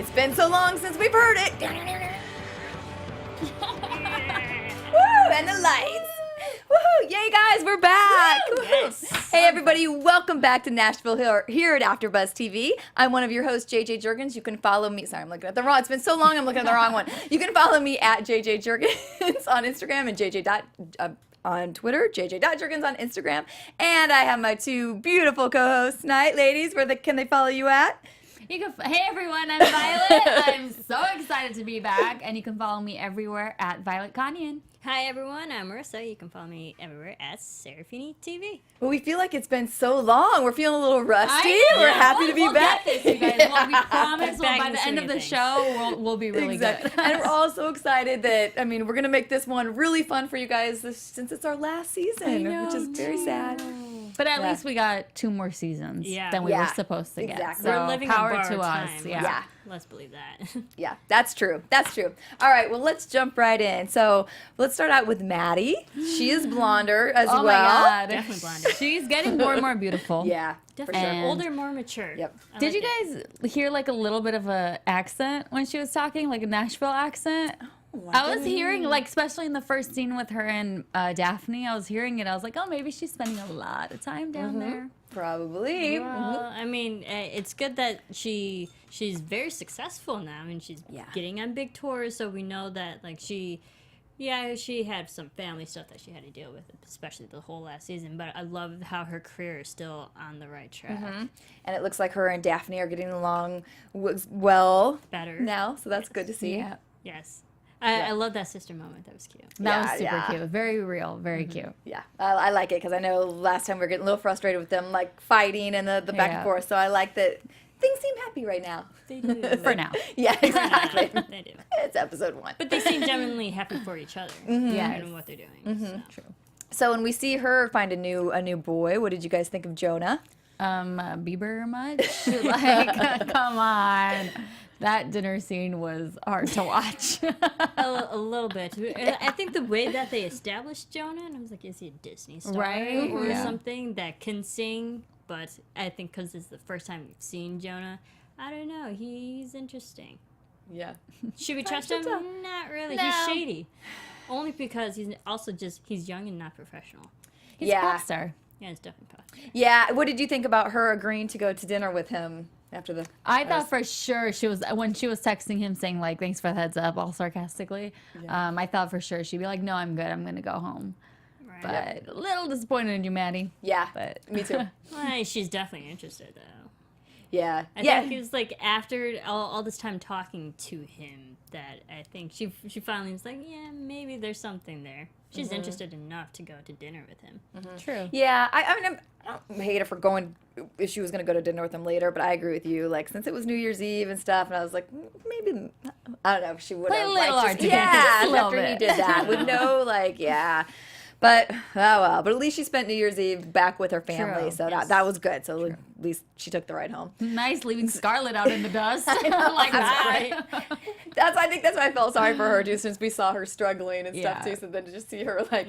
It's been so long since we've heard it. Woo! And the lights. Woohoo! Yay, guys, we're back. Yes. Hey, everybody, welcome back to Nashville here at AFTERBUZZ TV. I'm one of your hosts, JJ Jurgens. You can follow me. Sorry, I'm looking at the wrong. It's been so long, I'm looking at the wrong one. You can follow me at JJ Jurgens on Instagram and JJ. On Twitter, JJ.Jurgens on Instagram. And I have my two beautiful co-hosts tonight. Ladies, can they follow you at? Hey everyone, I'm Violet. I'm so excited to be back, and you can follow me everywhere at Violet Kanian. Hi everyone, I'm Marisa. You can follow me everywhere at Serafini TV. Well, we feel like it's been so long. We're feeling a little rusty. I know. We're happy to be we'll back. Get this, you guys. Well, we promise by the end of the show, we'll be really Exactly. good. And we're all so excited that, we're going to make this one really fun for you guys since it's our last season, which is very sad. But at least we got 2 more seasons than we were supposed to get. Exactly. So We're living power on to borrowed us. time. Yeah. Let's believe that. Yeah, that's true. That's true. All right, well, let's jump right in. So let's start out with Maddie. She is blonder as well. Oh my God. Definitely blonder. She's getting more and more beautiful. Yeah, Definitely for sure. And- older, more mature. Yep. Did you guys hear like a little bit of a accent when she was talking, like a Nashville accent? I was hearing, like, especially in the first scene with her and Daphne, I was hearing it. I was like, oh, maybe she's spending a lot of time down there. Probably. Well, I mean, it's good that she's very successful now. I mean, she's getting on big tours, so we know that, like, she had some family stuff that she had to deal with, especially the whole last season. But I love how her career is still on the right track. And it looks like her and Daphne are getting along well Better. now, so that's good to see. Yeah. Yes. I love that sister moment. That was cute. That was super cute. Very real. Very cute. Yeah, I like it because I know last time we were getting a little frustrated with them, like, fighting and the back and forth, so I like that things seem happy right now. They do. For now. Yeah, exactly. They do. It's episode 1. But they seem genuinely happy for each other. Yeah. And what they're doing. So. True. So when we see her find a new boy, what did you guys think of Jonah? Bieber much? Like, come on. That dinner scene was hard to watch. A little bit. I think the way that they established Jonah, and I was like, is he a Disney star Right? or Yeah. something that can sing? But I think because it's the first time we've seen Jonah, I don't know. He's interesting. Yeah. Should we trust him? tell. Not really. No. He's shady. Only because he's also he's young and not professional. He's Yeah. a pop star. Yeah, it's definitely pop. Yeah, what did you think about her agreeing to go to dinner with him after the... I thought for sure when she was texting him saying, like, thanks for the heads up, all sarcastically, I thought for sure she'd be like, no, I'm good. I'm going to go home. Right. But a little disappointed in you, Maddie. Yeah, But me too. Well, she's definitely interested, though. Yeah. I think it was like after all this time talking to him that I think she finally was like, yeah, maybe there's something there. She's interested enough to go to dinner with him. True. Yeah, I mean, I don't hate her for going, if she was going to go to dinner with him later, but I agree with you. Like, since it was New Year's Eve and stuff, and I was like, maybe, I don't know if she would have. Play a little hard to get, yeah, just a little after he bit. did that. With no, like, yeah. But, oh well. But at least she spent New Year's Eve back with her family, True. so that was good. So at least she took the ride home. Nice leaving Scarlett out in the dust. I Like, right. I think that's why I felt sorry for her too, since we saw her struggling and stuff Yeah. too. So then to just see her like,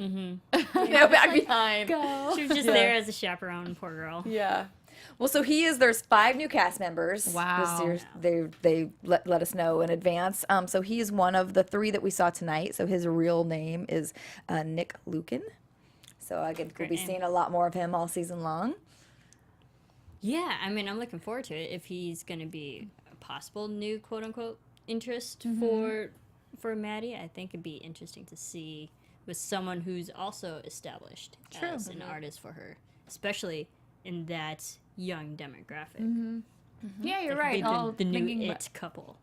back behind. go. She was just there as a chaperone, poor girl. Yeah. Well, so there's 5 new cast members. Wow. This year. They let us know in advance. So he is one of the 3 that we saw tonight. So his real name is Nick Lucan. So again, we'll be name. seeing a lot more of him all season long. Yeah, I mean, I'm looking forward to it. If he's going to be a possible new quote-unquote interest for Maddie, I think it'd be interesting to see with someone who's also established as an artist for her, especially in that young demographic. Yeah, you're That could right. be All the new thinking it couple.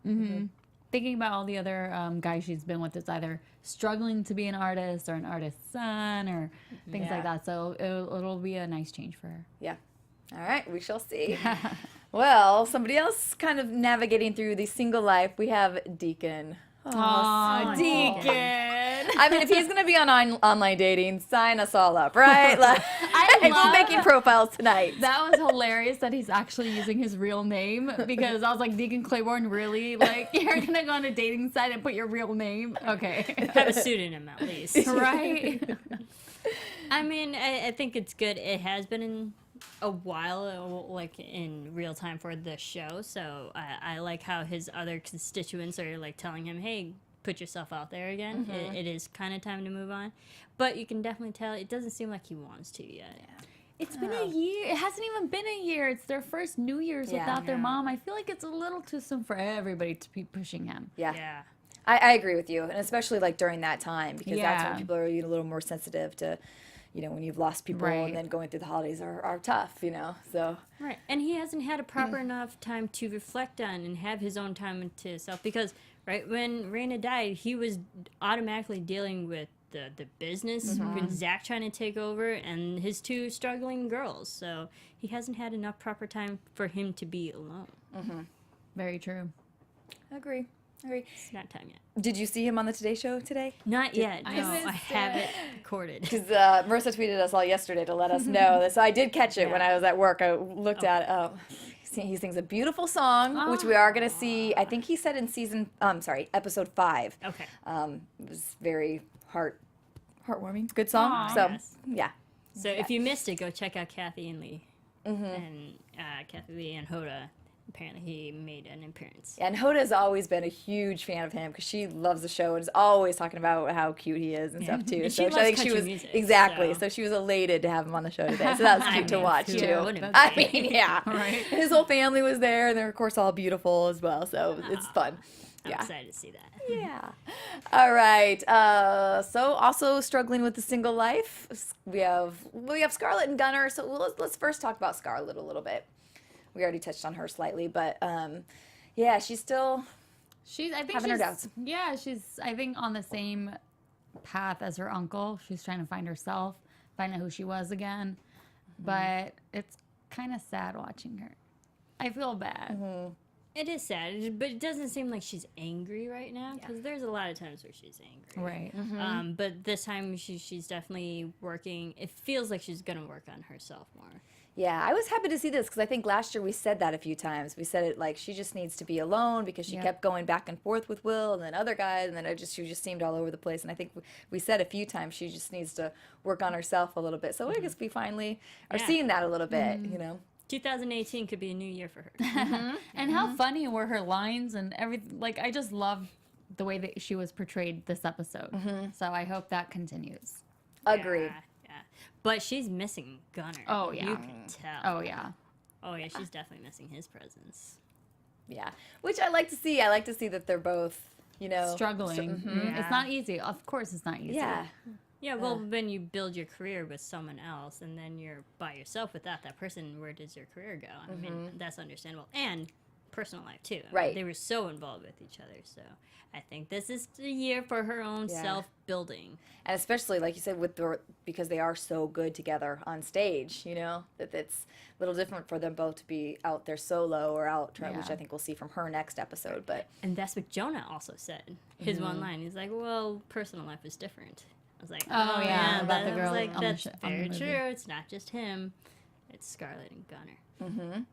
thinking about all the other guys she's been with, is either struggling to be an artist or an artist's son or things like that. So it'll be a nice change for her. Yeah. All right, we shall see. Well, somebody else kind of navigating through the single life, we have Deacon. Aw, Deacon. I mean, if he's going to be on online dating, sign us all up, right? Like, I we're love making profiles tonight. that was hilarious that he's actually using his real name, because I was like, Deacon Claiborne, really? Like, you're going to go on a dating site and put your real name? Okay. Have a pseudonym at least. Right? I mean, I think it's good. It has been a while, like in real time for the show. So I like how his other constituents are like telling him, "Hey, put yourself out there again. It is kind of time to move on." But you can definitely tell it doesn't seem like he wants to yet. Yeah. It's been a year. It hasn't even been a year. It's their first New Year's without their mom. I feel like it's a little too soon for everybody to be pushing him. Yeah. I agree with you, and especially like during that time, because that's when people are a little more sensitive to, when you've lost people and then going through the holidays are tough, so. Right, and he hasn't had a proper enough time to reflect on and have his own time to himself, because, right, when Rayna died, he was automatically dealing with the business, with Zach trying to take over, and his two struggling girls, so he hasn't had enough proper time for him to be alone. Very true. Agree. It's not time yet. Did you see him on the Today Show today? Not yet. No, I haven't recorded. Because Marisa tweeted us all yesterday to let us know. So I did catch it when I was at work. I looked at it. He sings a beautiful song, which we are going to see. I think he said in episode 5. Okay. It was very heartwarming. Good song. So, yeah. So if you missed it, go check out Kathy and Lee. And Kathy Lee and Hoda. Apparently he made an appearance. And Hoda's always been a huge fan of him because she loves the show and is always talking about how cute he is and stuff too. And so she I think loves she was music, so she was elated to have him on the show today. So that was cute to watch too. I mean, right? His whole family was there, and they're of course all beautiful as well. So it's fun. I'm excited to see that. Yeah. All right. So also struggling with the single life, we have Scarlett and Gunnar. So let's first talk about Scarlett a little bit. We already touched on her slightly, but she's still having her doubts. Yeah, she's I think on the same path as her uncle. She's trying to find herself, find out who she was again. But it's kind of sad watching her. I feel bad. It is sad, but it doesn't seem like she's angry right now, because there's a lot of times where she's angry. Right. But this time she's definitely working. It feels like she's going to work on herself more. Yeah, I was happy to see this because I think last year we said that a few times. We said it like she just needs to be alone because she kept going back and forth with Will and then other guys, and then she just seemed all over the place. And I think we said a few times she just needs to work on herself a little bit. So I guess we finally are seeing that a little bit, 2018 could be a new year for her. And how funny were her lines and everything. Like, I just loved the way that she was portrayed this episode. So I hope that continues. Agreed. Yeah. But she's missing Gunnar. Oh, yeah. You can tell. Oh, yeah. Oh, yeah, she's definitely missing his presence. Yeah, which I like to see. I like to see that they're both, struggling. It's not easy. Of course it's not easy. Yeah. Yeah, well, when you build your career with someone else and then you're by yourself without that person, where does your career go? I mean, that's understandable. And personal life, too. I mean, they were so involved with each other. So I think this is the year for her own self-building. And especially, like you said, because they are so good together on stage, that it's a little different for them both to be out there solo or out, which I think we'll see from her next episode. And that's what Jonah also said. His one line, he's like, well, personal life is different. I was like, oh yeah, about the girl. Like, that's very true. It's not just him. It's Scarlett and Gunnar.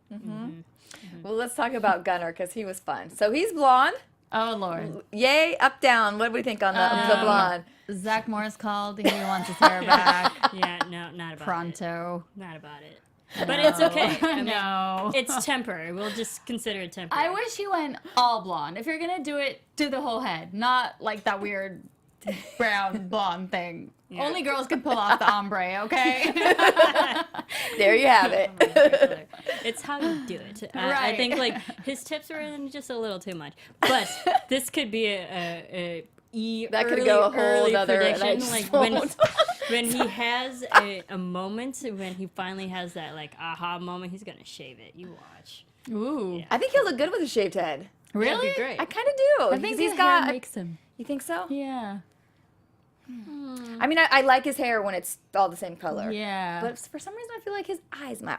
Well, let's talk about Gunnar because he was fun. So he's blonde. Oh, Lord. Yay, up, down. What do we think on the blonde? Zach Morris called. He wants his hair back. Yeah, no, not about Pronto. it. Not about it. But it's okay. I mean, No. it's temporary. We'll just consider it temporary. I wish he went all blonde. If you're going to do it, do the whole head. Not like that weird brown blonde thing. Yeah. Only girls can pull off the ombre, okay? There you have it. It's how you do it. Right. I think like his tips were just a little too much. But this could be a that could go a whole other prediction. Like when he has a moment, when he finally has that like aha moment, he's gonna shave it. You watch. Ooh. Yeah. I think he'll look good with a shaved head. Really? That'd be great. I kind of do. I think he's got makes him. You think so? Yeah. I mean, I like his hair when it's all the same color. Yeah. But for some reason, I feel like his eyes might.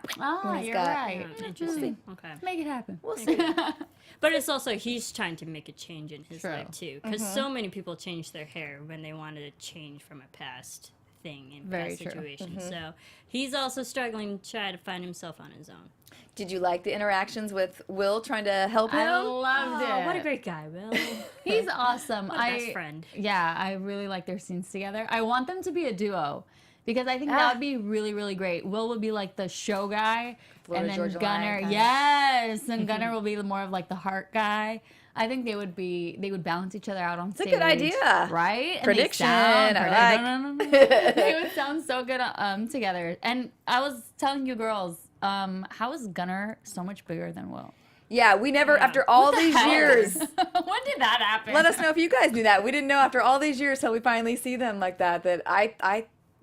You're right. Interesting. Okay. Make it happen. We'll see. But it's also, he's trying to make a change in his life, too. Because so many people change their hair when they wanted to change from a past thing in past situations. So he's also struggling to try to find himself on his own. Did you like the interactions with Will trying to help him? I loved it. What a great guy, Will. He's awesome. What a best friend. Yeah, I really like their scenes together. I want them to be a duo Because I think that would be really, really great. Will would be like the show guy, Florida and then Georgia Gunnar, Line, kinda. yes, and Gunnar will be more of like the heart guy. I think they would balance each other out on stage. It's a good idea. Right? And Prediction, they I like. they would sound so good together. And I was telling you girls, how is Gunnar so much bigger than Will? Yeah, we never, after all these years, When did that happen? let us know if you guys knew that. We didn't know after all these years till we finally see them like that,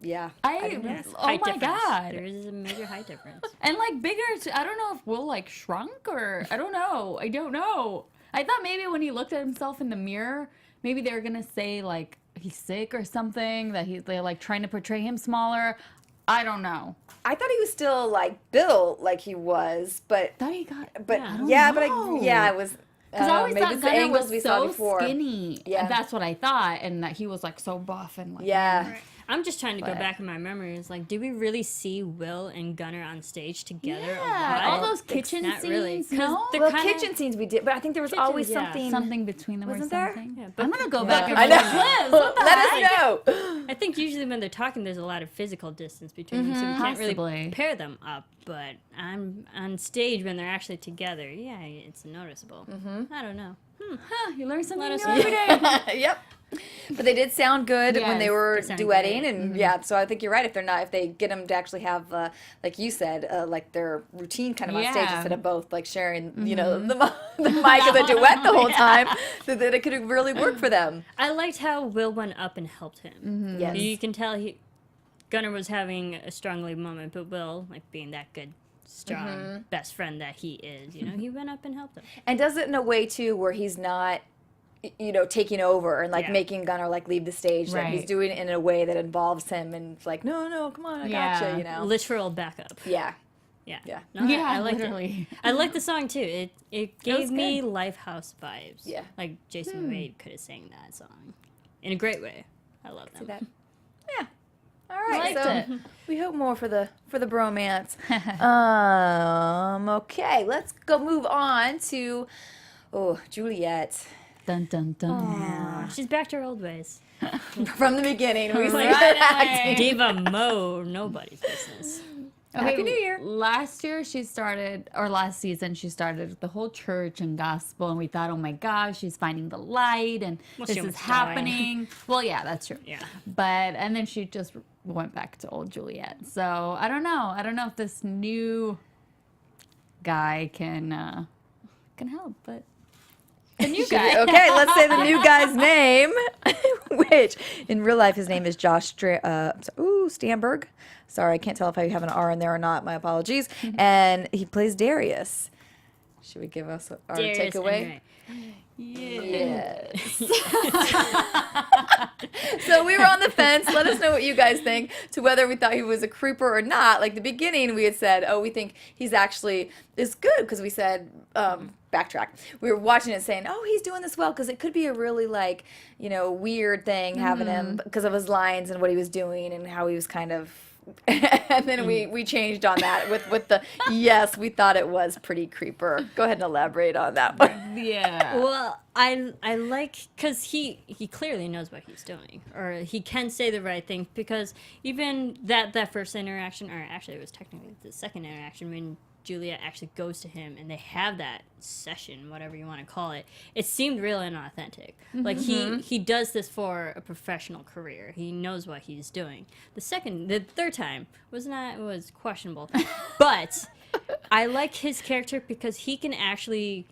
yeah. I didn't know. Oh Height my difference. God. There is a major height difference. And like bigger, I don't know if Will like shrunk or I don't know. I thought maybe when he looked at himself in the mirror, maybe they were gonna say like he's sick or something, that they're like trying to portray him smaller. I don't know. I thought he was still like built like he was, but I thought he got. it was. Because I always maybe thought it's the Gunnar angles was we saw so before. skinny. Yeah. And that's what I thought, and that he was like so buff and like. Yeah. I'm just trying to go But- back in my memories. Like, did we really see Will and Gunnar on stage together? Yeah, a lot? all those kitchen Not scenes. really. 'Cause No? they're Well, kinda- kitchen scenes we did, but I think there was always yeah. something. Something between them Wasn't or there? something. Yeah, but- I'm gonna go but- back and I know. Liz, what the Let heck? us know. I think usually when they're talking, there's a lot of physical distance between them, so we can't really Possibly. pair them up. But on stage when they're actually together, yeah, it's noticeable. I don't know. Huh, you learn something Let us new know. every day. Yep. But they did sound good when they Yes, were they sounded duetting, great. and yeah. So I think you're right. If they get them to actually have, like you said, like their routine kind of on stage Yeah. instead of both like sharing, the mic of the duet the whole time, so that it could really work for them. I liked how Will went up and helped him. Yes. You can tell Gunnar was having a strong lead moment, but Will, like being that good, strong best friend that he is, he went up and helped him. And does it in a way too where he's not, taking over and like Yeah. making Gunnar like leave the stage. Like he's Right. doing it in a way that involves him, and it's like, no, come on, I Yeah. gotcha. Literal backup. Yeah. Yeah. Yeah. No, Yeah, I liked literally. it. I liked the song too. It was gave me good. Lifehouse vibes. Yeah. Like Jason Wade could have sang that song in a great way. I love them. That. Yeah. All right. liked So it. we hope more for the bromance. Okay, let's go move on to Juliette. Dun dun dun. Aw, she's back to her old ways. From the beginning, we see Right her away. acting. Diva Mo, nobody's business. Happy New Year. Last season she started the whole church and gospel, and we thought, oh my gosh, she's finding the light, and Well, this she is almost died. happening. Well, yeah, that's true. Yeah. And then she just went back to old Juliette. So I don't know. I don't know if this new guy can help, but the new guy. Okay, let's say the new guy's name, which in real life his name is Josh Stamberg. Sorry, I can't tell if I have an R in there or not. My apologies. And he plays Darius. Should we give us our Darius takeaway? and Yes. So we were on the fence. Let us know what you guys think to whether we thought he was a creeper or not. Like the beginning, we had said, we think he's actually is good because we said, backtrack. We were watching it saying, he's doing this well because it could be a really weird thing having him because of his lines and what he was doing and how he was kind of. And then we changed on that with the yes, we thought it was pretty creeper. Go ahead and elaborate on that one. Yeah. Well, I like because he clearly knows what he's doing, or he can say the right thing, because even that first interaction, or actually it was technically the second interaction when Juliette actually goes to him and they have that session, whatever you want to call it, it seemed real and authentic. Like he does this for a professional career. He knows what he's doing. The third time was questionable, but I like his character because he can actually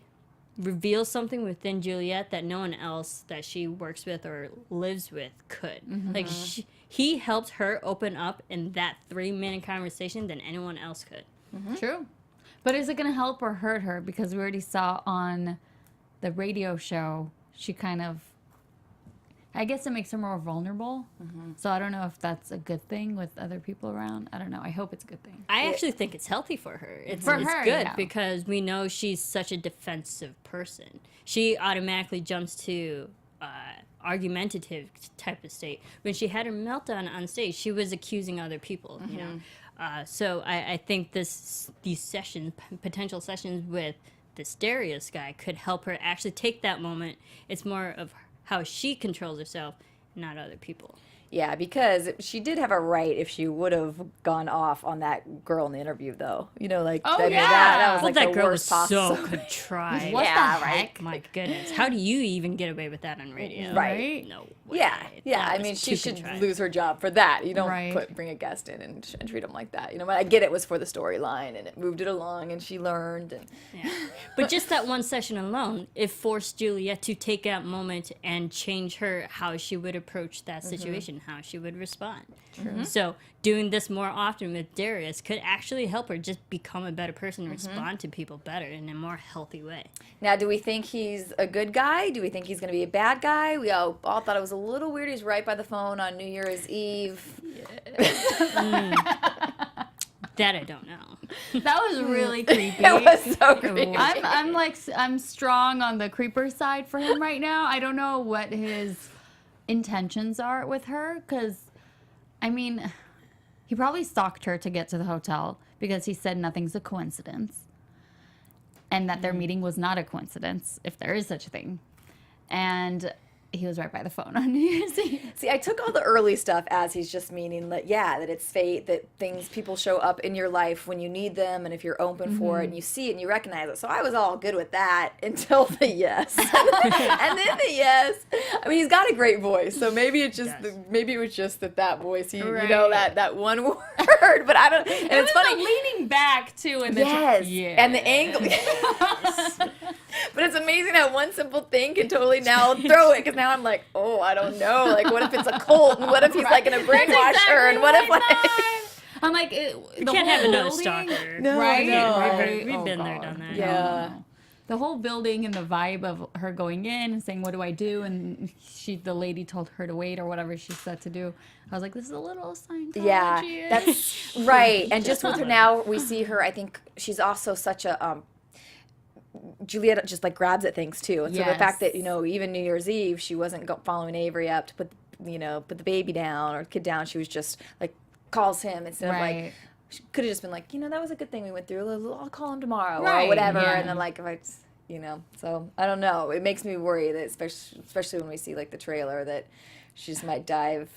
reveal something within Juliette that no one else that she works with or lives with could. Like he helped her open up in that 3-minute conversation than anyone else could. True. But is it going to help or hurt her? Because we already saw on the radio show, she kind of, I guess it makes her more vulnerable. So I don't know if that's a good thing with other people around. I don't know. I hope it's a good thing. I actually think it's healthy for her. It's For it's her, good yeah. because we know she's such a defensive person. She automatically jumps to argumentative type of state. When she had her meltdown on stage, she was accusing other people, you know. So I think these sessions, potential sessions with this Darius guy, could help her actually take that moment. It's more of how she controls herself, not other people. Yeah, because she did have a right if she would have gone off on that girl in the interview, though. You know, like, Oh, I mean, yeah. that was Well, like that the girl worst was so possible. contrived. What Yeah, the right. heck? My goodness, how do you even get away with that on radio? Right. No way. Yeah. That I was mean, she too should contrived. lose her job for that. You don't Right. bring a guest in and treat them like that. You know, I get it was for the storyline and it moved it along and she learned. And Yeah. But just that one session alone, it forced Juliette to take that moment and change her how she would approach that situation, how she would respond. So doing this more often with Darius could actually help her just become a better person and respond to people better in a more healthy way. now, do we think he's a good guy? Do we think he's going to be a bad guy? We all thought it was a little weird. He's right by the phone on New Year's Eve. That I don't know. That was really creepy. It was so creepy. I'm strong on the creeper side for him right now. I don't know what his intentions are with her, because, I mean, he probably stalked her to get to the hotel because he said nothing's a coincidence, and that their meeting was not a coincidence, if there is such a thing. And he was right by the phone on New Year's Eve. See, I took all the early stuff as he's just meaning that, that it's fate, that people show up in your life when you need them, and if you're open for it, and you see it and you recognize it. So I was all good with that until the yes. And then the yes. I mean, he's got a great voice, so maybe it's just maybe it was just that voice, you know, that one word. But I don't. And it's funny. Leaning back too, and And the angle. But it's amazing how one simple thing can totally now throw it, because now I'm like, oh, I don't know. Like, what if it's a cult? And what if he's like in a brainwasher? And what if I'm like, You can't have another stalker. No, right? no. We've been there, done that. Yeah. The whole building and the vibe of her going in and saying, "What do I do?" and the lady told her to wait or whatever she said to do. I was like, this is a little Scientology. Yeah, that's right. And just with her now, we see her. I think she's also such a. Juliette just like grabs at things too, and so the fact that even New Year's Eve she wasn't following Avery up to put the baby down or kid down. She was just like calls him instead of like. She could have just been like, that was a good thing we went through. I'll call him tomorrow or whatever. Yeah. And then like if I, so I don't know. It makes me worry that especially when we see like the trailer that she just might dive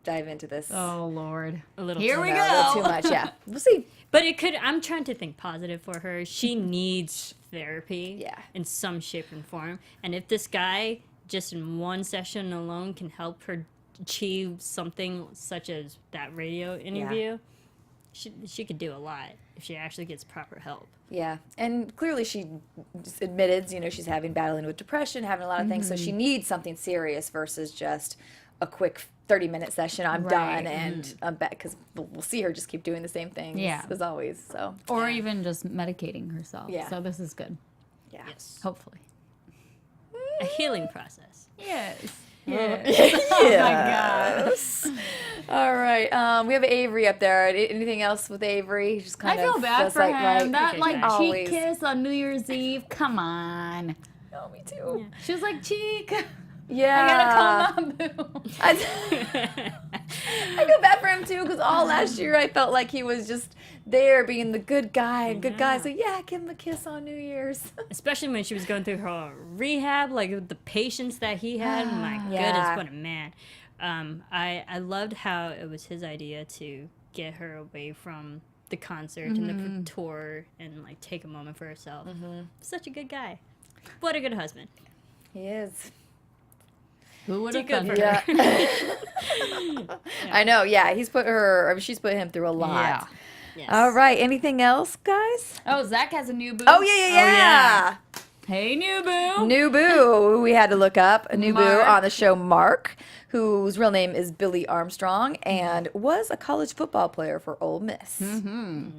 into this. Oh Lord! A little Here too we much. go. A little too much. Yeah, we'll see. But it could. I'm trying to think positive for her. She needs therapy, in some shape and form. And if this guy, just in one session alone, can help her achieve something such as that radio interview, she could do a lot if she actually gets proper help. Yeah, and clearly she just admitted, she's battling with depression, having a lot of things, so she needs something serious versus just a quick 30-minute session. I'm done, and I'm back, because we'll see her just keep doing the same things as always. So, or even just medicating herself. Yeah. So this is good. yeah. Yes. Hopefully. A healing process. Yes. Yes. All right. We have Avery up there. Anything else with Avery? Just I kind feel of bad feels for like, him. right? That Okay, like guys. cheek Always. kiss on New Year's Eve. Come on. Oh, me too. She was like, cheek. Yeah. I gotta call Mom Boo. I feel bad for him too, because all last year I felt like he was just there being the good guy. So give him a kiss on New Year's. Especially when she was going through her rehab, like the patience that he had. My goodness, what a man. I loved how it was his idea to get her away from the concert and the tour and like take a moment for herself. Such a good guy. What a good husband. He is. Who would have Good thought? for her. Yeah. I know. Yeah, she's put him through a lot. Yeah. Yes. All right. Anything else, guys? Oh, Zach has a new boo. Oh yeah. Hey, new boo. New boo. We had to look up a new boo Mark. on the show. Mark, whose real name is Billy Armstrong, and was a college football player for Ole Miss. Nice.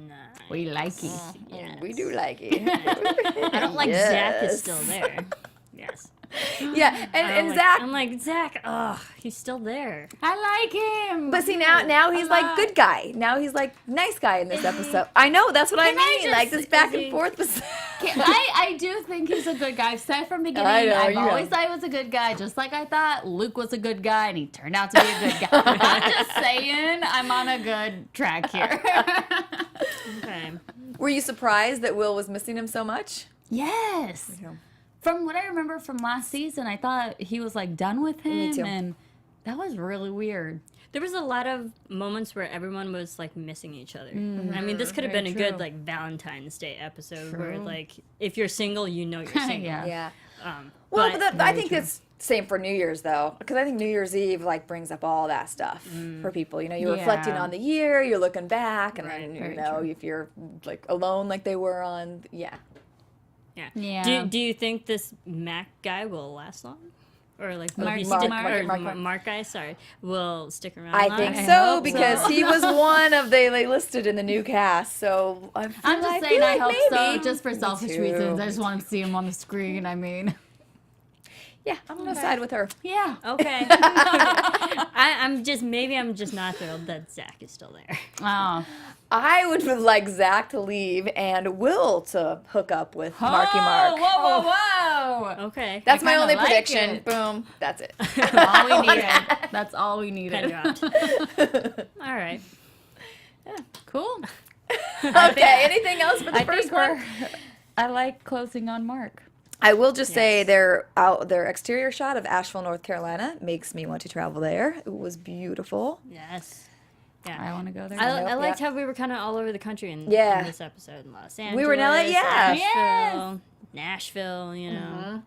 We like it. Yes. We do like it. I don't like Zach is still there. Yes. Yeah, and Zach. I'm like, Zach, he's still there. I like him. But see, now he's like good guy. Now he's like nice guy in this episode. I know, that's what I Can I mean. just- Like this back and forth. I do think he's a good guy. I've said from the beginning, I know, I've you always have. thought he was a good guy, just like I thought Luke was a good guy, and he turned out to be a good guy. I'm just saying, I'm on a good track here. Okay. Were you surprised that Will was missing him so much? Yes. From what I remember from last season, I thought he was like done with him, Me too. and that was really weird. There was a lot of moments where everyone was like missing each other. I mean, this could have been Very a good true. like Valentine's Day episode where True. like if you're single, you know you're single. Yeah. Yeah. Well, Well, but I think it's same for New Year's though, because I think New Year's Eve like brings up all that stuff for people. You know, you're reflecting Yeah. on the year, you're looking back, and Right, then very you know true. if you're like alone like they were on, yeah. Yeah. Do you think this Mac guy will last long? Or like will he Mark- stick Mark- or Mark- Mark guy, sorry, will stick around? I long? think I so hope because so. he was one of they listed in the new cast. So I'm just saying, feel I like hope so, maybe. just for selfish too. reasons. I just want to see him on the screen. I mean, Yeah, I'm gonna side with her. yeah. Okay. I'm just not thrilled that Zach is still there. Oh, I would like Zach to leave and Will to hook up with Marky Mark. Whoa, whoa, whoa! Okay. That's my kinda only like prediction. it. Boom. That's it. That's all we needed. That's all we Pen needed. dropped. All right. Cool. Okay. Anything else for the I first think one? I like closing on Mark. I will just say their exterior shot of Asheville, North Carolina makes me want to travel there. It was beautiful. Yes. I Yeah. want to go there. I liked yeah. how we were kind of all over the country in Yeah. this episode. In Los Angeles. We were in LA, yeah. Asheville, Nashville, you know.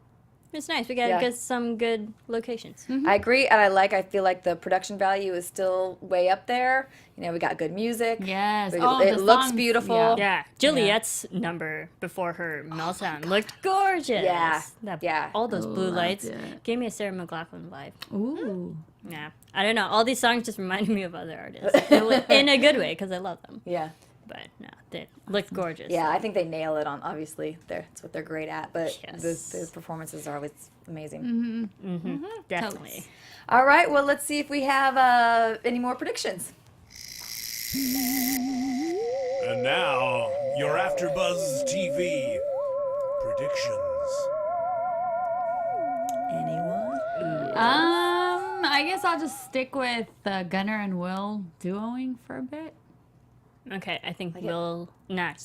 It's nice. We got Yeah. some good locations. I agree, and I feel like the production value is still way up there. You know, we got good music. Yes. It, Oh, it the looks songs, beautiful. yeah. Yeah, Juliet's number before her meltdown looked gorgeous. Yeah, That, yeah. all those blue Loved lights it. gave me a Sarah McLachlan vibe. Ooh. Yeah, I don't know. All these songs just reminded me of other artists in a good way because I love them. Yeah. But no, they looked gorgeous. Yeah, I think they nail it on. Obviously, that's what they're great at. But Yes. the performances are always amazing. definitely. All right, well, let's see if we have any more predictions. And now, your AfterBuzz TV predictions. Anyone? I guess I'll just stick with Gunnar and Will duoing for a bit. Okay, I think Will. Not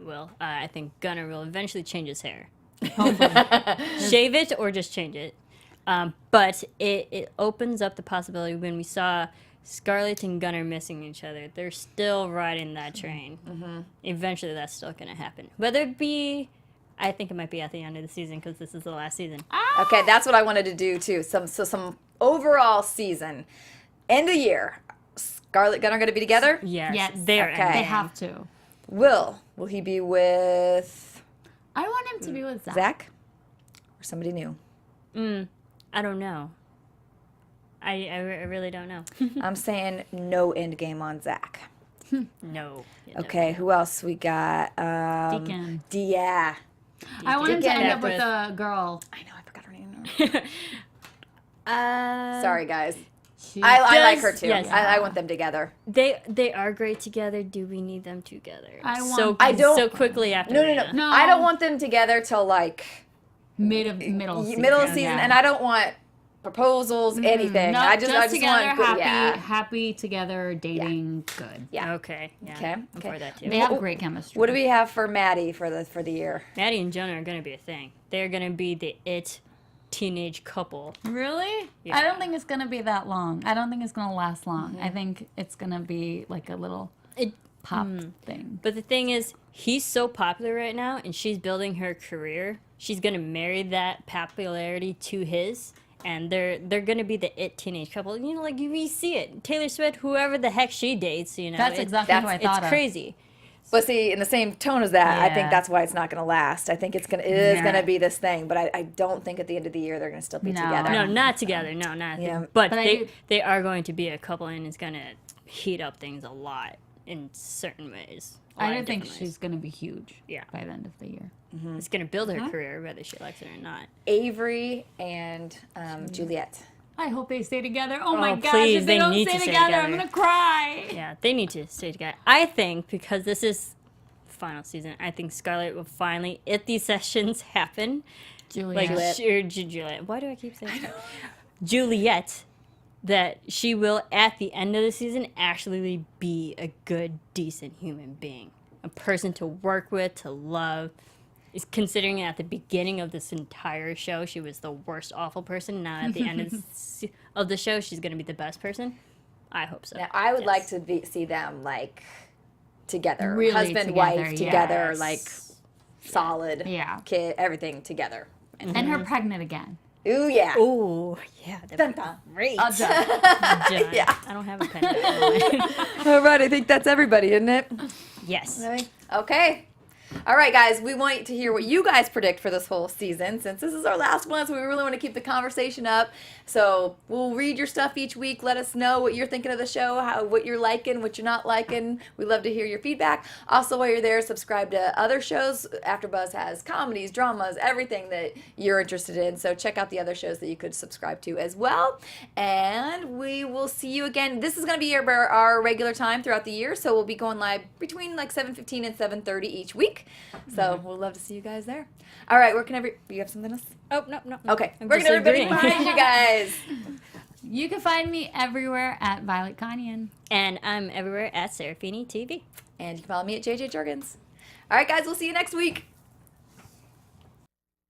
Will. I think Gunnar will eventually change his hair. Shave it or just change it. But it opens up the possibility when we saw Scarlett and Gunnar missing each other. They're still riding that train. Eventually, that's still going to happen. Whether it be, I think it might be at the end of the season because this is the last season. Okay, that's what I wanted to do too. Some overall season, end of year. Scarlett Gunnar going to be together? Yes, Yes. they're Okay. They ending. have to. Will he be with I want him to be with Zach. Zach or somebody new? I don't know. I really don't know. I'm saying no end game on Zach. No. Okay, who else we got? Deacon. Yeah. I want him to Deacon end up with- with a girl. I know, I forgot her name. Sorry, guys. She- I like Does- her too. yes. I want them together. They are great together. Do we need them together? I want so them- I don't- so quickly after. No. Rayna. No. I don't want them together till like middle season. middle of season, yeah. and I don't want proposals, anything. No, I just together, want good, happy, yeah. happy together, dating, good. Yeah. Okay. Yeah. Okay, I'm okay. for that too. They have great chemistry. What do we have for Maddie for the year? Maddie and Jonah are gonna be a thing. They're gonna be the it teenage couple. Really? Yeah. I don't think it's gonna be that long. I don't think it's gonna last long. I think it's gonna be like a little It, pop thing. but the thing is, he's so popular right now, and she's building her career. She's gonna marry that popularity to his, and they're gonna be the it teenage couple. You know, like you see it. Taylor Swift, whoever the heck she dates, you know, That's exactly what I thought it's of. crazy. But see, in the same tone as that, I think Yeah. that's why it's not going to last. I think it is Yeah. going to be this thing, but I don't think at the end of the year they're going to still be No. together. No, not together. No, not. Yeah. But But I they do- they are going to be a couple, and it's gonna heat up things a lot in certain ways. A lot I of don't think different ways. she's gonna be huge. Yeah. By the end of the year. It's gonna build her career, whether she likes it or not. Avery and Juliette. I hope they stay together. Oh my gosh, please, if they don't need stay to stay together, I'm together. gonna cry. Yeah, they need to stay together. I think because this is final season, I think Scarlett will finally, if these sessions happen, Juliet. like Juliet. Why do I keep saying that? Juliet, that she will at the end of the season actually be a good, decent human being, a person to work with, to love. Is considering at the beginning of this entire show she was the worst awful person. Now at the end of the show she's gonna be the best person. I hope so. Now, I would Yes. like to see them like together, Really husband, together, wife, together, yes. like solid, Yeah. kid, everything together. And her pregnant again. Ooh yeah. Oh, yeah. Dun, dun. Great. Done. Yeah. I don't have a pen. anymore. All right, I think that's everybody, isn't it? Yes. Okay. All right, guys, we want to hear what you guys predict for this whole season. Since this is our last one, so we really want to keep the conversation up. So we'll read your stuff each week. Let us know what you're thinking of the show, what you're liking, what you're not liking. We love to hear your feedback. Also, while you're there, subscribe to other shows. AfterBuzz has comedies, dramas, everything that you're interested in. So check out the other shows that you could subscribe to as well. And we will see you again. This is going to be our regular time throughout the year. So we'll be going live between like 7:15 and 7:30 each week. So we'll love to see you guys there. All right, where can you have something else? Oh, no. Okay, I'm where just can everybody agreeing. find you guys? You can find me everywhere at Violet Kanian. And I'm everywhere at Serafini TV. And you can follow me at JJ Jurgens. All right, guys, we'll see you next week.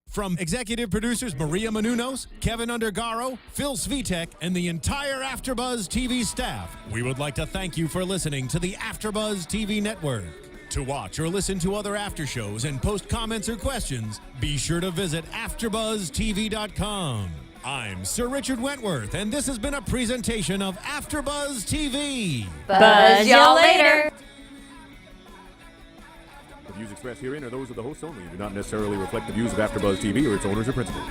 From executive producers Maria Menounos, Kevin Undergaro, Phil Svitek, and the entire AfterBuzz TV staff, we would like to thank you for listening to the AfterBuzz TV network. To watch or listen to other after shows and post comments or questions, be sure to visit AfterBuzzTV.com. I'm Sir Richard Wentworth, and this has been a presentation of AfterBuzz TV. Buzz y'all later. The views expressed herein are those of the hosts only and do not necessarily reflect the views of AfterBuzz TV or its owners or principals.